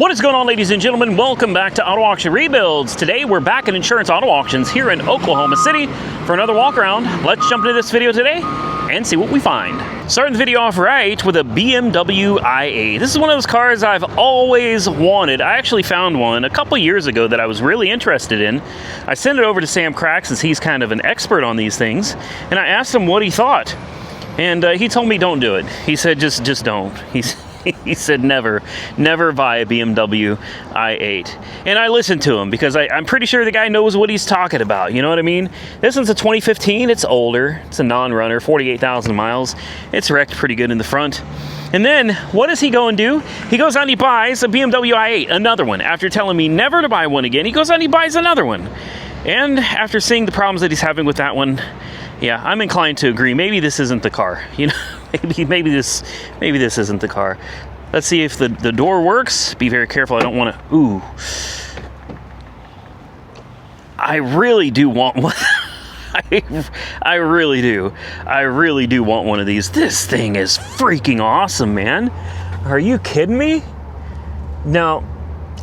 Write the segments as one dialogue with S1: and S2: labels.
S1: What is going on, ladies and gentlemen? Welcome back to Auto Auction Rebuilds. Today we're back at Insurance Auto Auctions here in Oklahoma City for another walk around. Let's jump into this video today and see what we find. Starting the video off right with a BMW IA. This is one of those cars I've always wanted. I actually found one a couple years ago that I was really interested in. I sent it over to Sam Crack since he's kind of an expert on these things, and I asked him what he thought. And he told me don't do it. He said just don't. He said never buy a BMW i8. And I listened to him because I'm pretty sure the guy knows what he's talking about, you know what I mean? This one's a 2015, it's older, it's a non-runner, 48,000 miles. It's wrecked pretty good in the front. And then, what does he go and do? He goes out and he buys a BMW i8, another one. After telling me never to buy one again, he goes out and he buys another one. And after seeing the problems that he's having with that one, yeah, I'm inclined to agree. Maybe this isn't the car, you know? Maybe this isn't the car. Let's see if the door works. Be very careful. I don't want to. Ooh. I really do want one. I really do. I really do want one of these. This thing is freaking awesome, man. Are you kidding me? Now,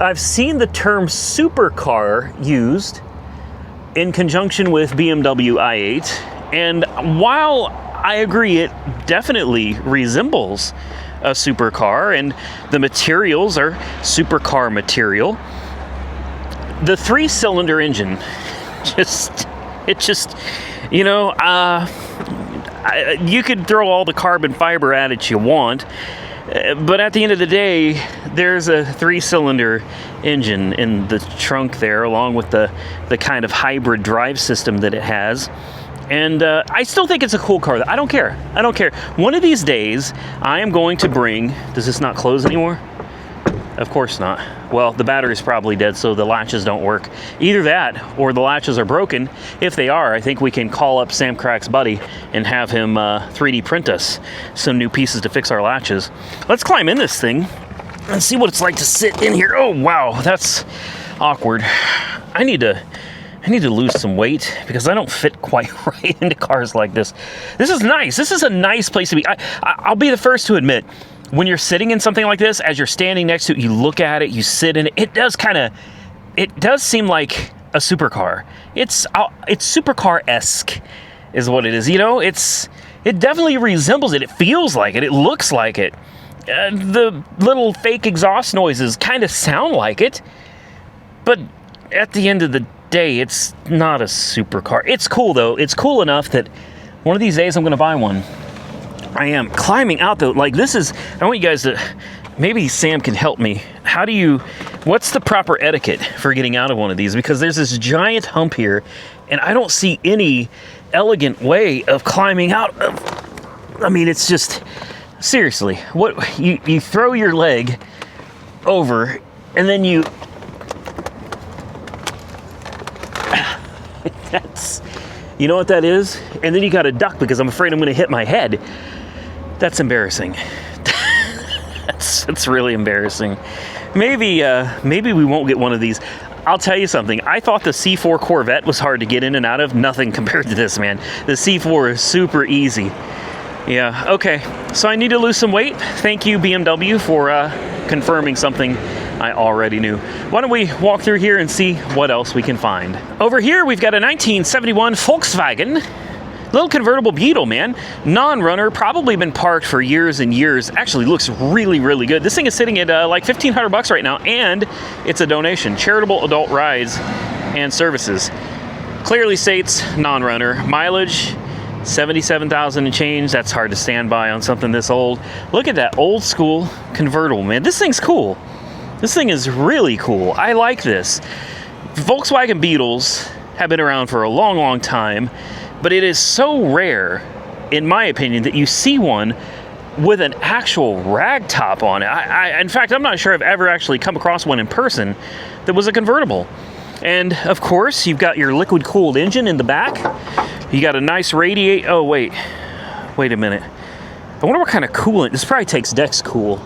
S1: I've seen the term supercar used in conjunction with BMW i8, and while I agree it definitely resembles a supercar and the materials are supercar material, the 3-cylinder engine you know, you could throw all the carbon fiber at it you want, but at the end of the day, there's a 3-cylinder engine in the trunk there, along with the kind of hybrid drive system that it has. And I still think it's a cool car. I don't care. I don't care. One of these days, I am going to bring... Does this not close anymore? Of course not. Well, the battery's probably dead, so the latches don't work. Either that, or the latches are broken. If they are, I think we can call up Sam Crack's buddy and have him 3D print us some new pieces to fix our latches. Let's climb in this thing and see what it's like to sit in here. Oh, wow, that's awkward. I need to lose some weight because I don't fit quite right into cars like this. This is nice. This is a nice place to be. I'll be the first to admit, when you're sitting in something like this, as you're standing next to it, you look at it, you sit in it, it does seem like a supercar. It's supercar-esque is what it is. You know, it definitely resembles it. It feels like it. It looks like it. The little fake exhaust noises kind of sound like it. But at the end of the day, it's not a supercar. It's cool, though. It's cool enough that one of these days I'm going to buy one. I am climbing out, though. Like, this is... I want you guys to... Maybe Sam can help me. What's the proper etiquette for getting out of one of these? Because there's this giant hump here, and I don't see any elegant way of climbing out of... I mean, it's just... Seriously. What... You throw your leg over, and then you... You know what that is? And then you got to duck because I'm afraid I'm going to hit my head. That's embarrassing. That's really embarrassing. Maybe we won't get one of these. I'll tell you something. I thought the C4 Corvette was hard to get in and out of. Nothing compared to this, man. The C4 is super easy. Yeah, okay. So I need to lose some weight. Thank you, BMW, for confirming something I already knew. Why don't we walk through here and see what else we can find. Over here, we've got a 1971 Volkswagen. Little convertible Beetle, man. Non-runner, probably been parked for years and years. Actually looks really, really good. This thing is sitting at like $1,500 right now, and it's a donation. Charitable Adult Rides and Services. Clearly states non-runner. Mileage, 77,000 and change. That's hard to stand by on something this old. Look at that old school convertible, man. This thing's cool. This thing is really cool. I like this. Volkswagen Beetles have been around for a long, long time, but it is so rare, in my opinion, that you see one with an actual rag top on it. In fact, I'm not sure I've ever actually come across one in person that was a convertible. And, of course, you've got your liquid-cooled engine in the back. You got a nice radiator. Oh, wait a minute. I wonder what kind of coolant. This probably takes Dex Cool.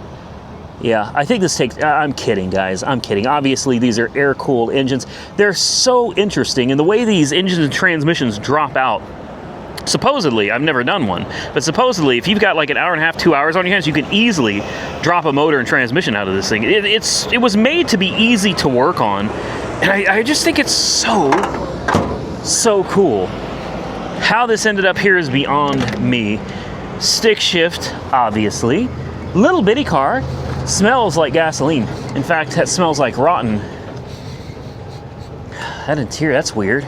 S1: Yeah, I think this takes... I'm kidding, guys. I'm kidding. Obviously, these are air-cooled engines. They're so interesting, and the way these engines and transmissions drop out Supposedly, I've never done one, but supposedly if you've got like an hour and a half, 2 hours on your hands, you can easily drop a motor and transmission out of this thing. It was made to be easy to work on, and I just think it's so cool. How this ended up here is beyond me. Stick shift, obviously. Little bitty car, smells like gasoline. In fact, that smells like rotten. That interior, that's weird.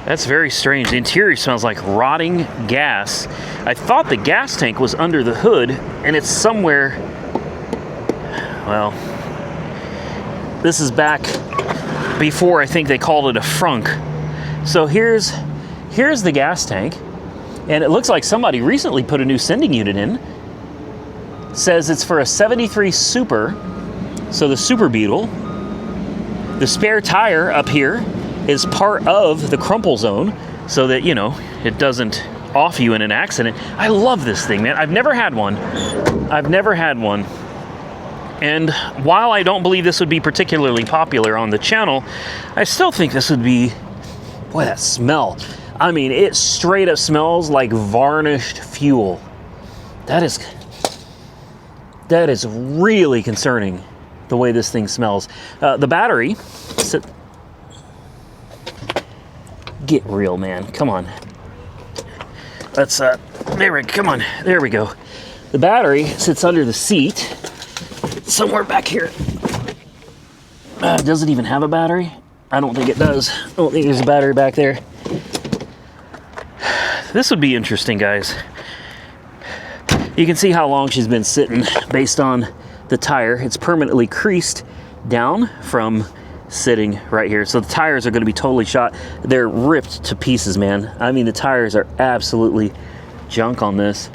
S1: That's very strange. The interior smells like rotting gas. I thought the gas tank was under the hood, and it's somewhere... Well, this is back before I think they called it a frunk. So here's the gas tank, and it looks like somebody recently put a new sending unit in. Says it's for a 73 Super, so the Super Beetle. The spare tire up here is part of the crumple zone so that, you know, it doesn't off you in an accident. I love this thing, man. I've never had one. And while I don't believe this would be particularly popular on the channel, I still think this would be... Boy, that smell. I mean, it straight up smells like varnished fuel. That is really concerning, the way this thing smells. The battery... Get real, man. Come on. Let's, there we go. The battery sits under the seat, somewhere back here. Does it even have a battery? I don't think it does. I don't think there's a battery back there. This would be interesting, guys. You can see how long she's been sitting based on the tire. It's permanently creased down from sitting right here. So the tires are going to be totally shot. They're ripped to pieces, man. I mean, the tires are absolutely junk on this.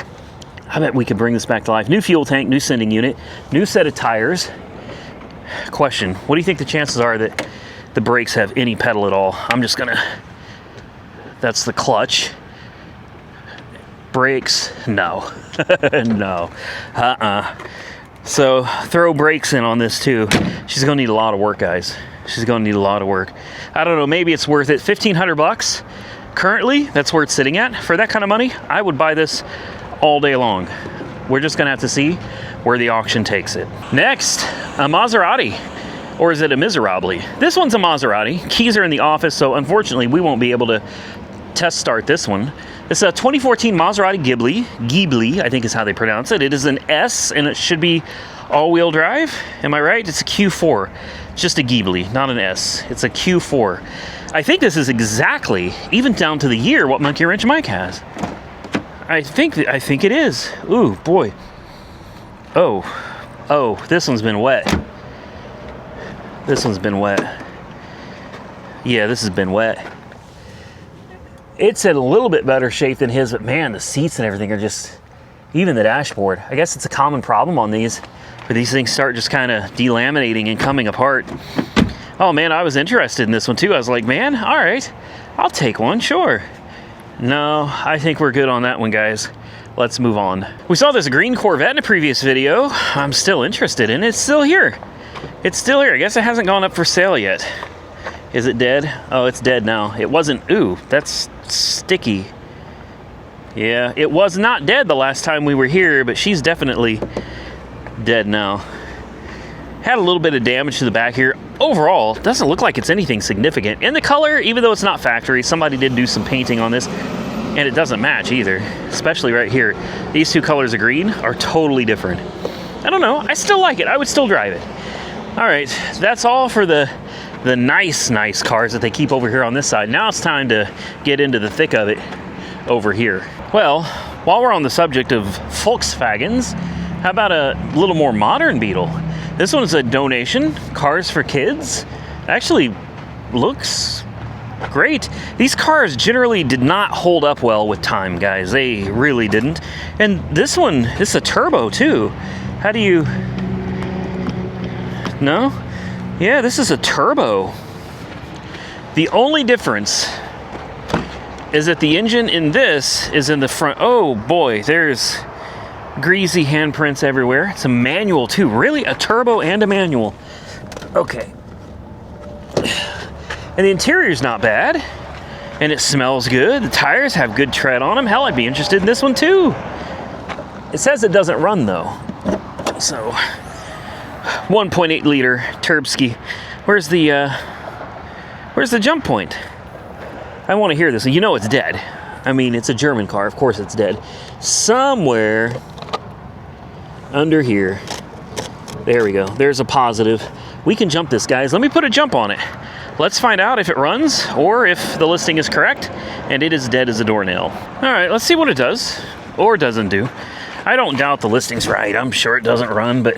S1: I bet we could bring this back to life. New fuel tank, new sending unit, new set of tires. Question, what do you think the chances are that the brakes have any pedal at all? I'm just gonna... That's the clutch. Brakes, no. No. So throw brakes in on this too. She's gonna need a lot of work, guys. She's gonna need a lot of work. I don't know, maybe it's worth it. 1,500 bucks. Currently, that's where it's sitting at. For that kind of money, I would buy this all day long. We're just gonna have to see where the auction takes it. Next, a Maserati. Or is it a Miserably? This one's a Maserati. Keys are in the office, so unfortunately we won't be able to test start this one. It's a 2014 Maserati Ghibli, I think is how they pronounce it. It is an S, and it should be all-wheel drive. Am I right? It's a Q4. It's just a Ghibli, not an S. It's a Q4. I think this is exactly, even down to the year, what Monkey Wrench Mike has. I think it is. Ooh, boy. Oh, this one's been wet. This one's been wet. Yeah, this has been wet. It's in a little bit better shape than his, but man, the seats and everything are just, even the dashboard. I guess it's a common problem on these, where these things start just kind of delaminating and coming apart. Oh man, I was interested in this one too. I was like, man, all right, I'll take one, sure. No, I think we're good on that one, guys. Let's move on. We saw this green Corvette in a previous video. I'm still interested in it. It's still here. It's still here. I guess it hasn't gone up for sale yet. Is it dead? Oh, it's dead now. It wasn't. Ooh, that's sticky. Yeah, it was not dead the last time we were here, but she's definitely dead now. Had a little bit of damage to the back here. Overall, doesn't look like it's anything significant. And the color, even though it's not factory, somebody did do some painting on this, and it doesn't match either, especially right here. These two colors of green are totally different. I don't know. I still like it. I would still drive it. All right, that's all for the nice cars that they keep over here on this side. Now it's time to get into the thick of it over here. Well, while we're on the subject of Volkswagens, how about a little more modern Beetle? This one's a donation, Cars for Kids. Actually looks great. These cars generally did not hold up well with time, guys. They really didn't. And this one, this is a turbo too. How do you... No? Yeah, this is a turbo. The only difference is that the engine in this is in the front. Oh boy, there's greasy handprints everywhere. It's a manual too. Really? A turbo and a manual. Okay. And the interior's not bad. And it smells good. The tires have good tread on them. Hell, I'd be interested in this one too. It says it doesn't run though. So, 1.8 liter Turbski. Where's the jump point? I want to hear this. You know it's dead. I mean, it's a German car. Of course it's dead. Somewhere under here. There we go. There's a positive. We can jump this, guys. Let me put a jump on it. Let's find out if it runs or if the listing is correct and it is dead as a doornail. All right, let's see what it does or doesn't do. I don't doubt the listing's right. I'm sure it doesn't run, but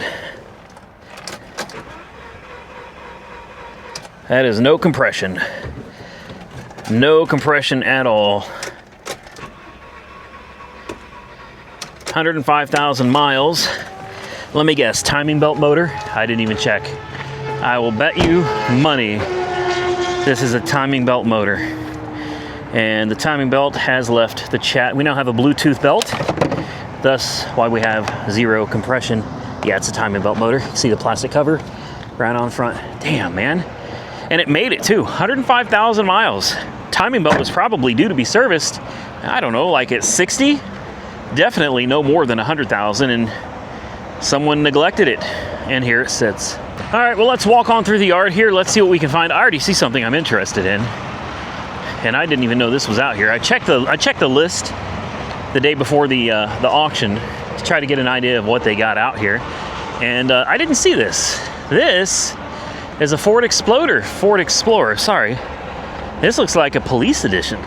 S1: that is no compression. No compression at all. 105,000 miles. Let me guess, timing belt motor? I didn't even check. I will bet you money this is a timing belt motor. And the timing belt has left the chat. We now have a Bluetooth belt, thus why we have 0 compression. Yeah, it's a timing belt motor. See the plastic cover right on front. Damn, man. And it made it too, 105,000 miles. Timing belt was probably due to be serviced, I don't know, like at 60? Definitely no more than 100,000, and someone neglected it. And here it sits. All right, well, let's walk on through the yard here. Let's see what we can find. I already see something I'm interested in, and I didn't even know this was out here. I checked the list the day before the auction to try to get an idea of what they got out here, and I didn't see this. This is a Ford Explorer. Sorry, this looks like a police edition.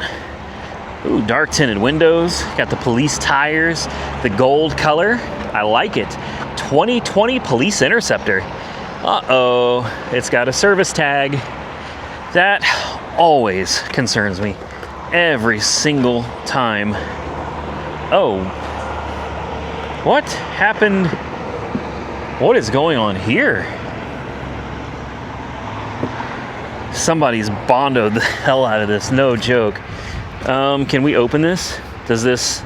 S1: Ooh, dark tinted windows. Got the police tires, the gold color. I like it. 2020 Police Interceptor. Uh-oh, it's got a service tag. That always concerns me. Every single time. Oh. What happened? What is going on here? Somebody's bondoed the hell out of this, no joke. Can we open this? Does this?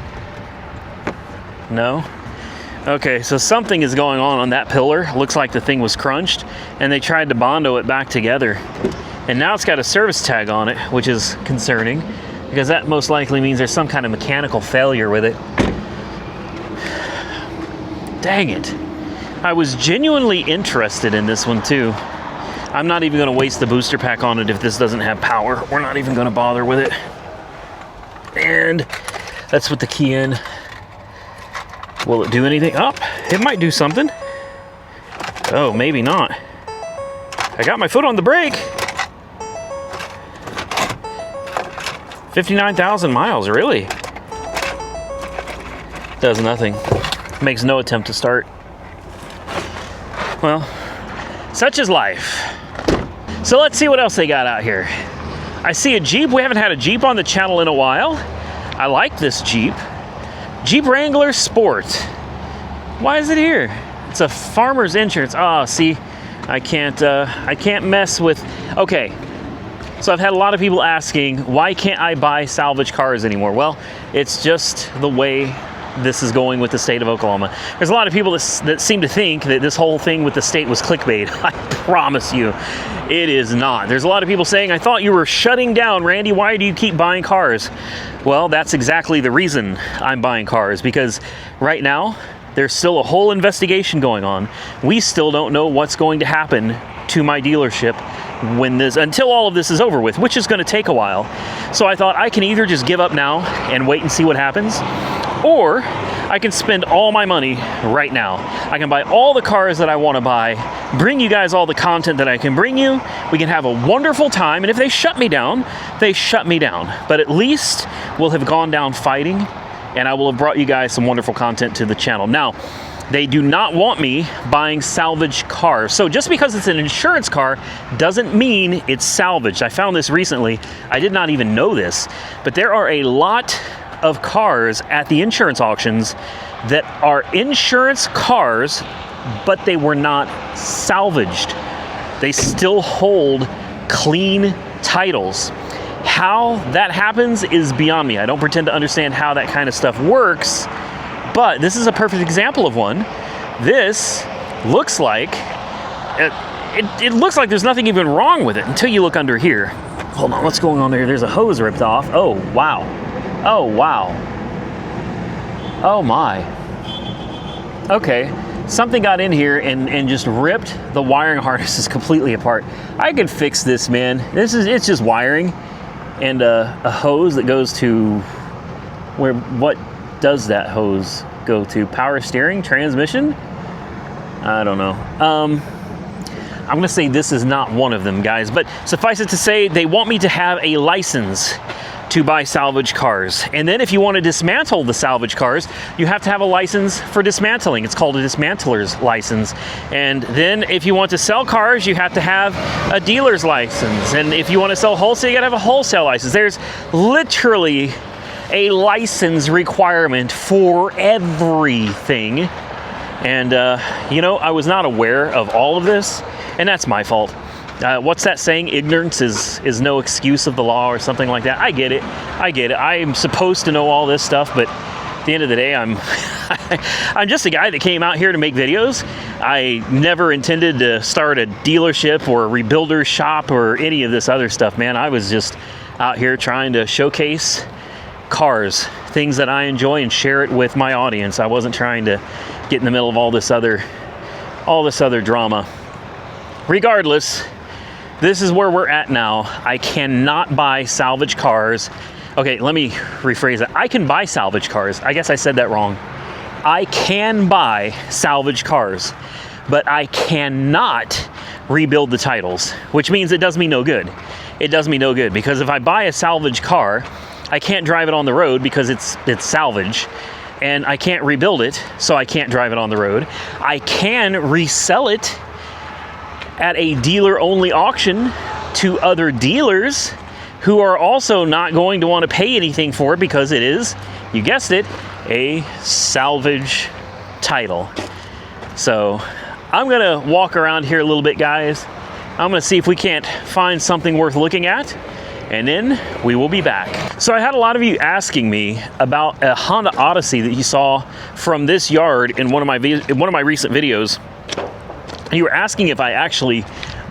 S1: No? Okay, so something is going on that pillar. Looks like the thing was crunched, and they tried to bondo it back together. And now it's got a service tag on it, which is concerning, because that most likely means there's some kind of mechanical failure with it. Dang it. I was genuinely interested in this one too. I'm not even going to waste the booster pack on it if this doesn't have power. We're not even going to bother with it. And let's put the key in. Will it do anything? Oh, it might do something. Oh, maybe not. I got my foot on the brake. 59,000 miles, really? Does nothing. Makes no attempt to start. Well, such is life. So let's see what else they got out here. I see a Jeep. We haven't had a Jeep on the channel in a while. I like this Jeep. Jeep Wrangler Sport. Why is it here? It's a farmer's insurance. Oh, see, I can't mess with. Okay, so I've had a lot of people asking, why can't I buy salvage cars anymore? Well, it's just the way this is going with the state of Oklahoma. There's a lot of people that seem to think that this whole thing with the state was clickbait. I promise you, it is not. There's a lot of people saying, I thought you were shutting down, Randy. Why do you keep buying cars? Well, that's exactly the reason I'm buying cars, because right now, there's still a whole investigation going on. We still don't know what's going to happen to my dealership until all of this is over with, which is going to take a while. So I thought I can either just give up now and wait and see what happens, or I can spend all my money right now. I can buy all the cars that I want to buy, bring you guys all the content that I can bring you. We can have a wonderful time, and if they shut me down, they shut me down. But at least we'll have gone down fighting, and I will have brought you guys some wonderful content to the channel. Now, they do not want me buying salvage cars. So just because it's an insurance car doesn't mean it's salvaged. I found this recently. I did not even know this, but there are a lot of cars at the insurance auctions that are insurance cars, but they were not salvaged. They still hold clean titles. How that happens is beyond me. I don't pretend to understand how that kind of stuff works, but this is a perfect example of one. This looks like, it looks like there's nothing even wrong with it until you look under here. Hold on, what's going on there? There's a hose ripped off. Oh, wow. Oh, wow. Oh, my. Okay. Something got in here and just ripped the wiring harnesses completely apart. I can fix this, man. It's just wiring and a hose that goes to what does that hose go to? Power steering, transmission? I don't know. I'm gonna say this is not one of them, guys, but suffice it to say, they want me to have a license to buy salvage cars. And then if you want to dismantle the salvage cars, you have to have a license for dismantling. It's called a dismantler's license. And then if you want to sell cars, you have to have a dealer's license. And if you want to sell wholesale, you gotta have a wholesale license. There's literally a license requirement for everything. And you know, I was not aware of all of this, and that's my fault. What's that saying? Ignorance is no excuse of the law or something like that. I get it. I'm supposed to know all this stuff, but at the end of the day, I'm I'm just a guy that came out here to make videos. I never intended to start a dealership or a rebuilder shop or any of this other stuff, man. I was just out here trying to showcase cars, things that I enjoy, and share it with my audience. I wasn't trying to get in the middle of all this other drama. Regardless, this is where we're at now. I cannot buy salvage cars. Okay, let me rephrase it. I can buy salvage cars. I guess I said that wrong. I can buy salvage cars, but I cannot rebuild the titles, which means it does me no good. It does me no good because if I buy a salvage car, I can't drive it on the road because it's salvage, and I can't rebuild it, so I can't drive it on the road. I can resell it at a dealer-only auction to other dealers who are also not going to want to pay anything for it because it is, you guessed it, a salvage title. So I'm gonna walk around here a little bit, guys. I'm gonna see if we can't find something worth looking at, and then we will be back. So I had a lot of you asking me about a Honda Odyssey that you saw from this yard in one of my recent videos. You were asking if I actually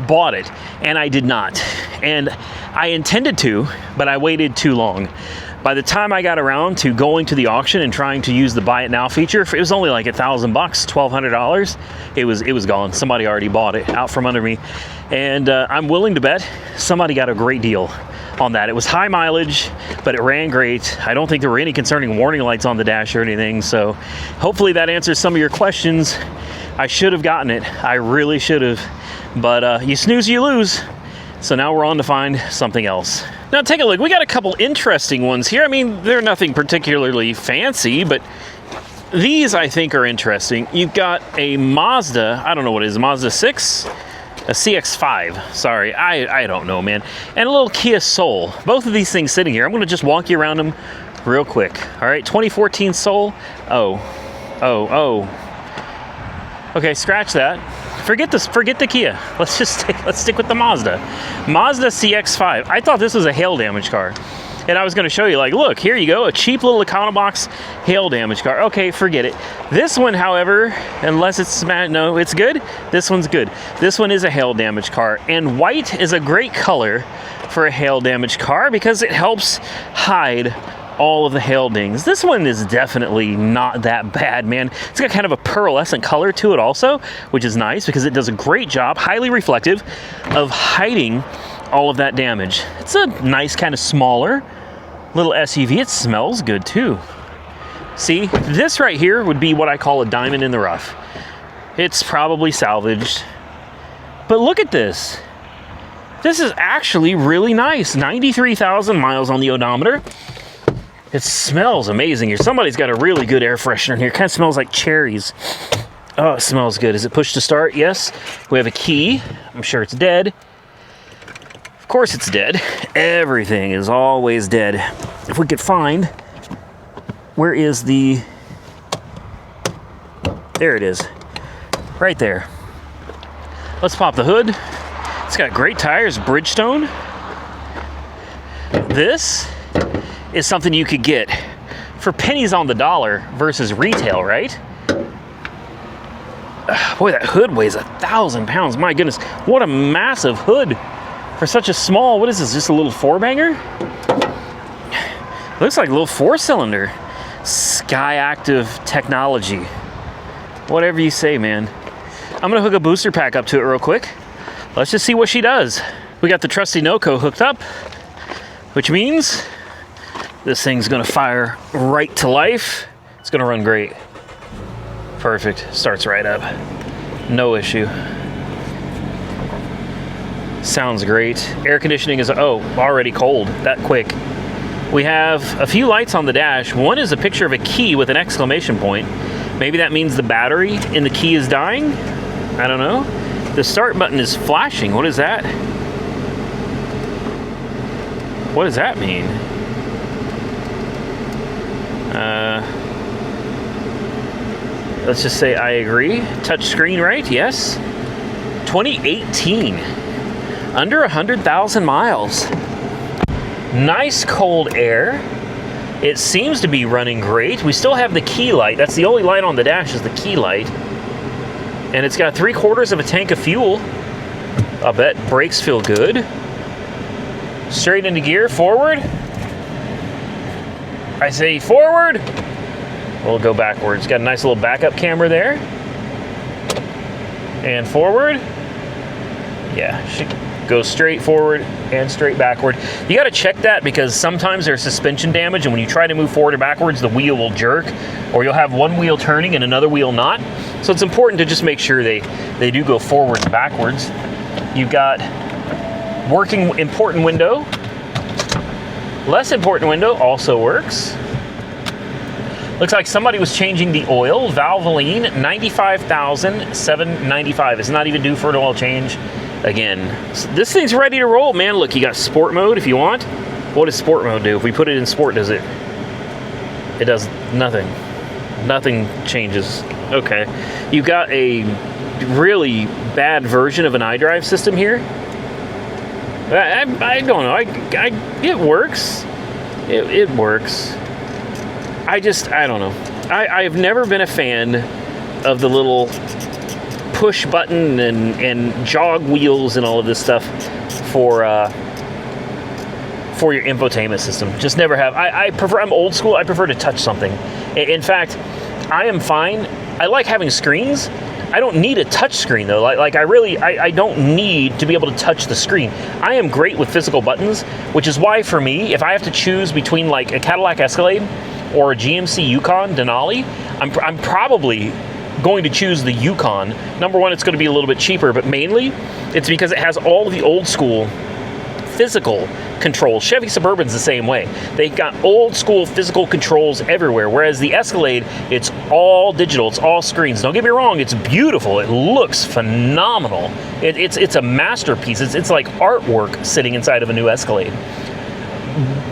S1: bought it, and I did not. And I intended to, but I waited too long. By the time I got around to going to the auction and trying to use the buy it now feature, it was only like $1,000, $1,200. It was gone. Somebody already bought it out from under me. And I'm willing to bet somebody got a great deal on that. It was high mileage, but it ran great. I don't think there were any concerning warning lights on the dash or anything. So hopefully that answers some of your questions. I should have gotten it. I really should have. But you snooze, you lose. So now we're on to find something else. Now take a look. We got a couple interesting ones here. I mean, they're nothing particularly fancy, but these I think are interesting. You've got a Mazda, I don't know what it is, a Mazda 6? A CX-5, sorry, I don't know, man. And a little Kia Soul. Both of these things sitting here. I'm gonna just walk you around them real quick. All right, 2014 Soul. Oh. Okay, scratch that. Forget the Kia. Let's stick with the Mazda. Mazda CX-5. I thought this was a hail damage car. And I was going to show you, like, look, here you go, a cheap little Econobox hail damage car. Okay, forget it. This one, however, unless it's, no, it's good. This one's good. This one is a hail damage car. And white is a great color for a hail damage car because it helps hide all of the hail dings. This one is definitely not that bad, man. It's got kind of a pearlescent color to it also, which is nice because it does a great job, highly reflective, of hiding all of that damage. It's a nice kind of smaller little SUV. It smells good too. See, this right here would be what I call a diamond in the rough. It's probably salvaged. But look at this. This is actually really nice. 93,000 miles on the odometer. It smells amazing here. Somebody's got a really good air freshener in here. It kind of smells like cherries. Oh, it smells good. Is it push to start? Yes. We have a key. I'm sure it's dead. Of course it's dead. Everything is always dead. If we could find, where is the, there it is. Right there. Let's pop the hood. It's got great tires, Bridgestone. This is something you could get for pennies on the dollar versus retail, right? Boy, that hood weighs 1,000 pounds. My goodness, what a massive hood For such a small, what is this, just a little 4-banger? Looks like a little 4-cylinder. Sky Active technology. Whatever you say, man. I'm gonna hook a booster pack up to it real quick. Let's just see what she does. We got the trusty NOCO hooked up, which means this thing's gonna fire right to life. It's gonna run great. Perfect, starts right up. No issue. Sounds great. Air conditioning is, already cold, that quick. We have a few lights on the dash. One is a picture of a key with an exclamation point. Maybe that means the battery in the key is dying? I don't know. The start button is flashing. What is that? What does that mean? Let's just say I agree. Touch screen, right? Yes. 2018. Under 100,000 miles. Nice cold air. It seems to be running great. We still have the key light. That's the only light on the dash is the key light. And it's got 3/4 of a tank of fuel. I bet brakes feel good. Straight into gear, forward. I say forward. We'll go backwards. Got a nice little backup camera there. And forward. Yeah, should go straight forward and straight backward. You got to check that because sometimes there's suspension damage, and when you try to move forward or backwards, the wheel will jerk, or you'll have one wheel turning and another wheel not. So it's important to just make sure they do go forwards and backwards. You've got working important window. Less important window also works. Looks like somebody was changing the oil. Valvoline, 95,795. It's not even due for an oil change again. So this thing's ready to roll, man. Look, you got sport mode if you want. What does sport mode do? If we put it in sport, does it? It does nothing. Nothing changes. Okay. You got a really bad version of an iDrive system here. I don't know. It works. It works. I don't know. I've never been a fan of the little push button and jog wheels and all of this stuff for your infotainment system. Just never have. I'm old school. I prefer to touch something. In fact, I am fine. I like having screens. I don't need a touch screen though. I don't need to be able to touch the screen. I am great with physical buttons, which is why for me, if I have to choose between like a Cadillac Escalade or a GMC Yukon Denali, I'm probably going to choose the Yukon. Number one, it's going to be a little bit cheaper, but mainly it's because it has all of the old school physical controls. Chevy Suburban's the same way. They got old school physical controls everywhere, whereas the Escalade, it's all digital, it's all screens. Don't get me wrong, it's beautiful, it looks phenomenal. It's a masterpiece. It's like artwork sitting inside of a new Escalade.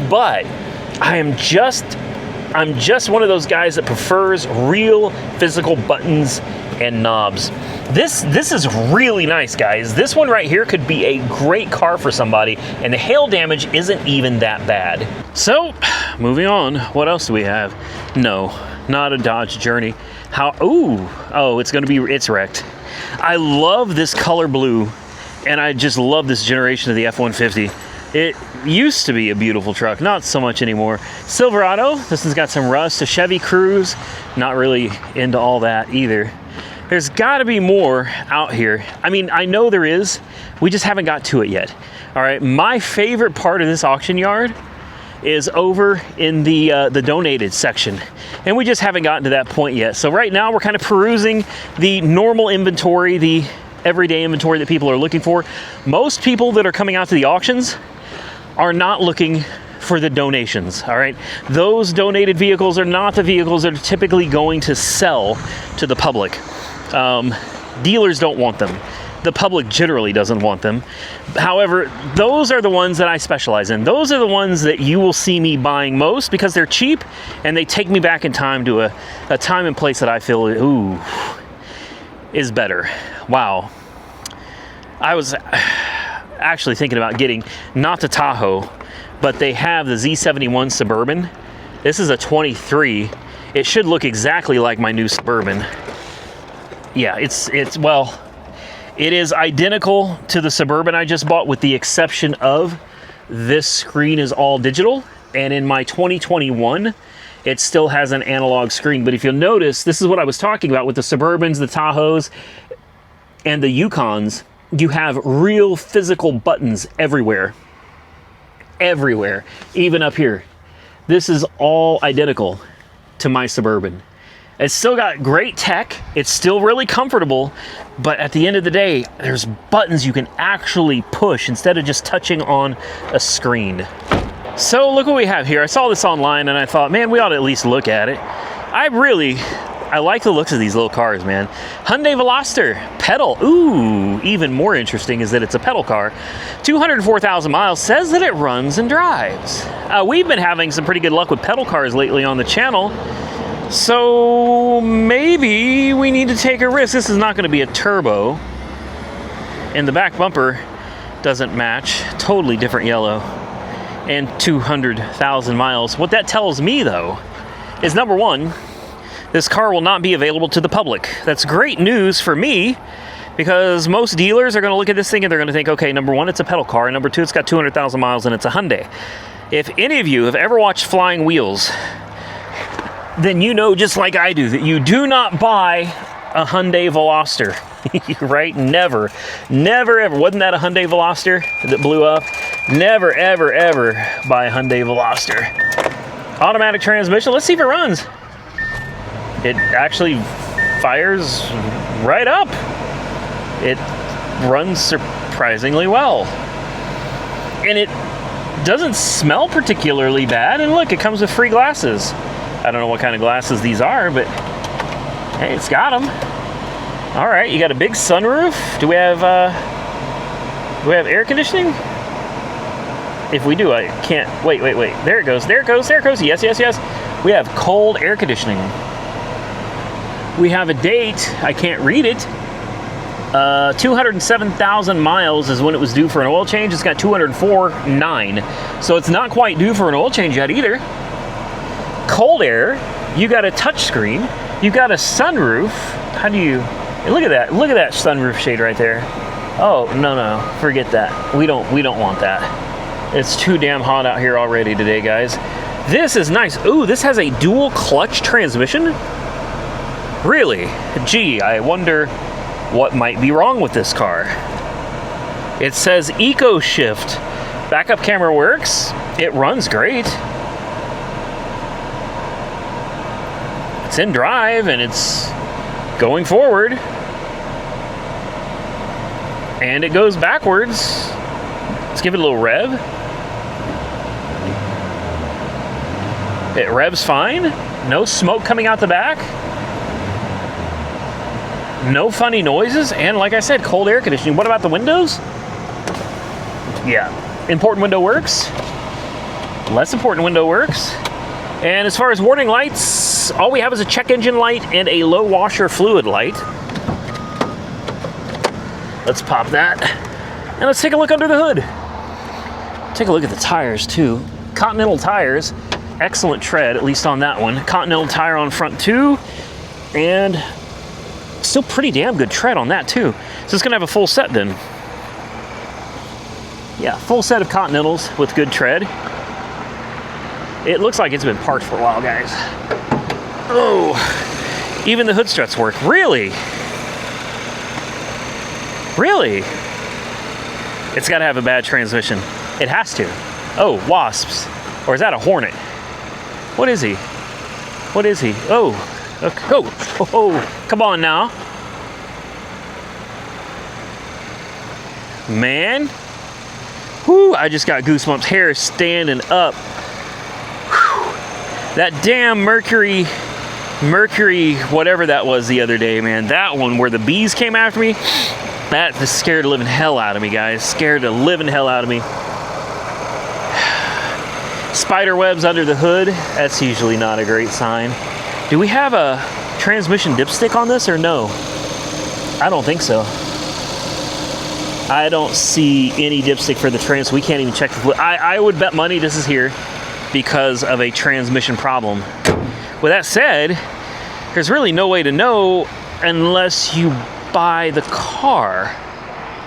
S1: But I'm just one of those guys that prefers real physical buttons and knobs. This is really nice, guys. This one right here could be a great car for somebody, and the hail damage isn't even that bad. So, moving on, what else do we have? No, not a Dodge Journey. It's wrecked. I love this color blue, and I just love this generation of the F-150. It used to be a beautiful truck, not so much anymore. Silverado, this one's got some rust. A Chevy Cruze, not really into all that either. There's got to be more out here. I mean, I know there is. We just haven't got to it yet. All right, my favorite part of this auction yard is over in the donated section, and we just haven't gotten to that point yet. So right now we're kind of perusing the normal inventory, the everyday inventory that people are looking for. Most people that are coming out to the auctions are not looking for the donations, all right? Those donated vehicles are not the vehicles that are typically going to sell to the public. Dealers don't want them. The public generally doesn't want them. However, those are the ones that I specialize in. Those are the ones that you will see me buying most because they're cheap and they take me back in time to a time and place that I feel, is better. Wow. I was actually thinking about getting not the Tahoe, but they have the Z71 Suburban. This is a 23. It should look exactly like my new Suburban. Yeah, It is identical to the Suburban I just bought, with the exception of this screen is all digital, and in my 2021 it still has an analog screen. But if you'll notice, this is what I was talking about with the Suburbans, the Tahoes, and the Yukons. You have real physical buttons everywhere. Everywhere. Even up here. This is all identical to my Suburban. It's still got great tech. It's still really comfortable. But at the end of the day, there's buttons you can actually push instead of just touching on a screen. So look what we have here. I saw this online and I thought, man, we ought to at least look at it. I like the looks of these little cars, man. Hyundai Veloster, pedal. Ooh, even more interesting is that it's a pedal car. 204,000 miles, says that it runs and drives. We've been having some pretty good luck with pedal cars lately on the channel. So maybe we need to take a risk. This is not going to be a turbo. And the back bumper doesn't match. Totally different yellow. And 200,000 miles. What that tells me, though, is number one, this car will not be available to the public. That's great news for me, because most dealers are going to look at this thing and they're going to think, okay, number one, it's a pedal car, and number two, it's got 200,000 miles and it's a Hyundai. If any of you have ever watched Flying Wheels, then you know, just like I do, that you do not buy a Hyundai Veloster, right? Never, never, ever. Wasn't that a Hyundai Veloster that blew up? Never, ever, ever buy a Hyundai Veloster. Automatic transmission. Let's see if it runs. It actually fires right up. It runs surprisingly well. And it doesn't smell particularly bad. And look, it comes with free glasses. I don't know what kind of glasses these are, but hey, it's got them. All right, you got a big sunroof. Do we have air conditioning? If we do, I can't. Wait. There it goes. There it goes. There it goes. Yes, yes, yes. We have cold air conditioning. We have a date. I can't read it. 207,000 miles is when it was due for an oil change. It's got 204.9. So it's not quite due for an oil change yet either. Cold air. You got a touch screen. You got a sunroof. How do you... Look at that. Look at that sunroof shade right there. Oh, no. Forget that. We don't want that. It's too damn hot out here already today, guys. This is nice. Ooh, this has a dual clutch transmission? Really? Gee, I wonder what might be wrong with this car. It says Eco Shift. Backup camera works. It runs great. It's in drive and it's going forward. And it goes backwards. Let's give it a little rev. It revs fine. No smoke coming out the back. No funny noises. And like I said, cold air conditioning. What about the windows? Yeah. Important window works. Less important window works. And as far as warning lights, all we have is a check engine light and a low washer fluid light. Let's pop that. And let's take a look under the hood. Take a look at the tires too. Continental tires. Excellent tread, at least on that one. Continental tire on front too. And still pretty damn good tread on that too. So it's gonna have a full set then. Yeah, full set of Continentals with good tread. It looks like it's been parked for a while, guys. Oh, even the hood struts work. Really? Really? It's gotta have a bad transmission. It has to. Oh, wasps. Or is that a hornet? What is he? What is he? Oh, okay. Oh, come on now. Man. Whew, I just got goosebumps. Hair standing up. Whew. That damn Mercury, whatever that was the other day, man. That one where the bees came after me, that just scared the living hell out of me, guys. Scared the living hell out of me. Spider webs under the hood, that's usually not a great sign. Do we have a transmission dipstick on this or no? I don't think so. I don't see any dipstick for the trans. We can't even check the fluid. I would bet money this is here because of a transmission problem. With that said, there's really no way to know unless you buy the car.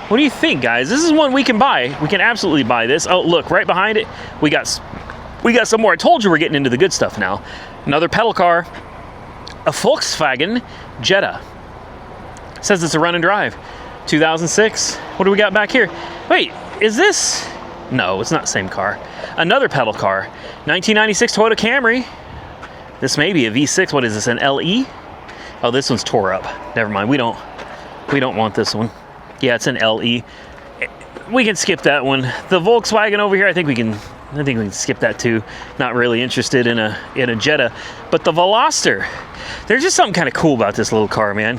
S1: What do you think, guys? This is one we can buy. We can absolutely buy this. Oh, look, right behind it, we got some more. I told you we're getting into the good stuff now. Another pedal car, a Volkswagen Jetta. It says it's a run and drive. 2006. What do we got back here? Wait, is this? No, it's not the same car. Another pedal car. 1996 Toyota Camry. This may be a V6. What is this, an LE? Oh, this one's tore up. Never mind. We don't want this one. Yeah, it's an LE. We can skip that one. The Volkswagen over here, I think we can skip that too. Not really interested in a Jetta. But the Veloster, there's just something kind of cool about this little car, man.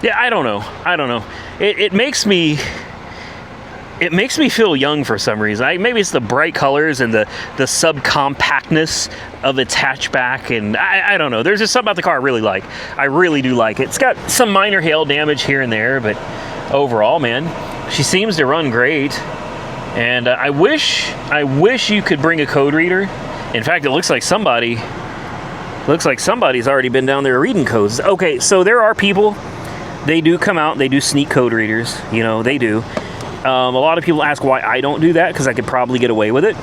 S1: Yeah, I don't know. It makes me feel young for some reason. Maybe it's the bright colors and the subcompactness of its hatchback, and I don't know. There's just something about the car I really like. I really do like it. It's got some minor hail damage here and there, but overall, man, she seems to run great. And I wish you could bring a code reader. In fact, it looks like somebody's already been down there reading codes. Okay, so there are people. They do come out. They do sneak code readers. You know, they do. A lot of people ask why I don't do that, because I could probably get away with it.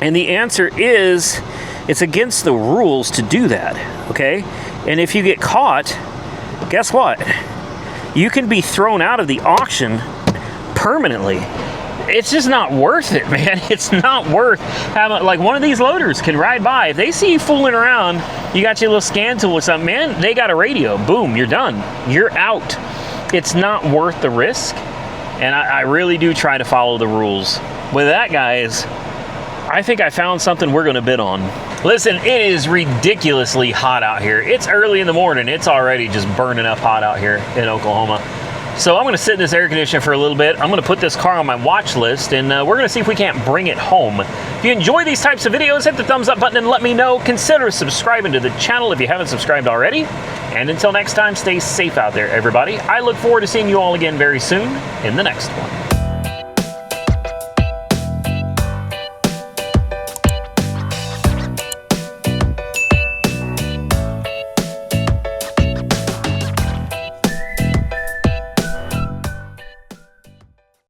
S1: And the answer is, it's against the rules to do that, okay? And if you get caught, guess what? You can be thrown out of the auction permanently. It's just not worth it, man. It's not worth having, like, one of these loaders can ride by. If they see you fooling around, you got your little scan tool or something, man, they got a radio. Boom, you're done. You're out. It's not worth the risk. And I really do try to follow the rules. With that, guys, I think I found something we're going to bid on. Listen, it is ridiculously hot out here. It's early in the morning. It's already just burning up hot out here in Oklahoma. So I'm going to sit in this air conditioner for a little bit. I'm going to put this car on my watch list, and we're going to see if we can't bring it home. If you enjoy these types of videos, hit the thumbs up button and let me know. Consider subscribing to the channel if you haven't subscribed already. And until next time, stay safe out there, everybody. I look forward to seeing you all again very soon in the next one.